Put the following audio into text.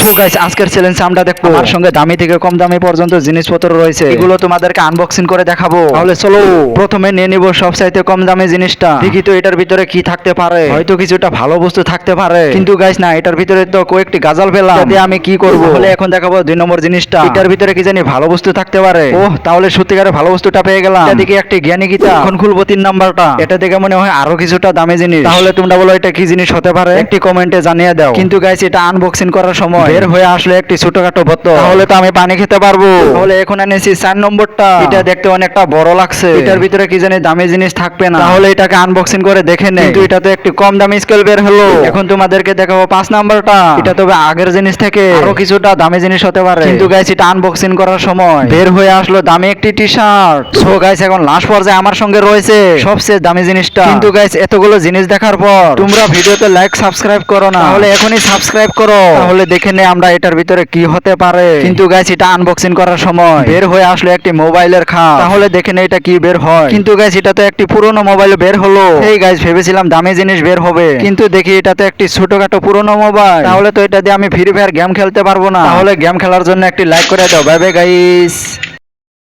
So guys আজকের challenge আমরা দেখবো আমার সঙ্গে দামি থেকে কম দামি পর্যন্ত জিনিসপত্র রয়েছে, এগুলো তোমাদেরকে আনবক্সিং করে দেখাবো। তাহলে চলো প্রথমে নিয়ে নিব সবচাইতে কম দামি জিনিসটা। দেখি তো এটার ভিতরে কি থাকতে পারে, হয়তো কিছুটা ভালো বস্তু থাকতে পারে, কিন্তু গাইস না, এটার ভিতরে তো কয়েকটি গাজাল পেলাম। এতে আমি কি করব? তাহলে এখন দেখাবো 2 নম্বর জিনিসটা। এটার ভিতরে কি জানি ভালো বস্তু থাকতে পারে। ওহ, তাহলে সত্যিকারে ভালো বস্তুটা পেয়ে গেলাম। এটা দেখি একটি জ্ঞানী গীতা। এখন খুলবো 3 নাম্বারটা। এটা দেখে মনে হয় আরো কিছুটা দামি জিনিস। তাহলে তোমরা বলো এটা কি জিনিস হতে পারে, একটি কমেন্টে জানিয়ে দাও। কিন্তু গাইস এটা আনবক্সিং করার সময় বের হয়ে আসলে একটি ছোটখাটো বোতল, তাহলে তো আমি পানি খেতে পারবো। তাহলে এখন এনেছি 4 নম্বরটা। এটা দেখতে অনেকটা বড় লাগছে, এটার ভিতরে কি জানি দামি জিনিস থাকবে না। তাহলে এটাকে আনবক্সিং করে দেখে নেই, কিন্তু এটা তো একটি কম দামি স্কেল বের হলো। এখন তোমাদেরকে দেখাবো 5 নাম্বারটা। এটা তবে আগের জিনিস থেকে আরো কিছুটা দামি জিনিস হতে পারে, কিন্তু গাইস এটা আনবক্সিং করার সময় বের হয়ে আসলো দামি একটি টি শার্ট। সো গাইস এখন লাস্ট পর্যায়ে আমার সঙ্গে রয়েছে সবচেয়ে দামি জিনিসটা। কিন্তু গাইস এতগুলো জিনিস দেখার পর তোমরা ভিডিওতে লাইক সাবস্ক্রাইব করো না, তাহলে এখনই সাবস্ক্রাইব করো। তাহলে দেখে নে আমরা এটার ভিতরে কি হতে পারে। কিন্তু গাইস এটা আনবক্সিং করার সময় বের হয়ে আসলো একটি মোবাইলের খাপ, তাহলে দেখে নে এটা কি বের হয়। কিন্তু গাইস এটা তো একটি পুরনো মোবাইল বের হলো। এই গাইস ভেবেছিলাম দামি জিনিস বের হবে, কিন্তু দেখি এটা তো একটি ছোটখাটো পুরনো মোবাইল। তাহলে তো এটা দিয়ে আমি ফ্রি ফায়ার গেম খেলতে পারবো না। তাহলে গেম খেলার জন্য একটি লাইক করে দাও। Bye bye guys.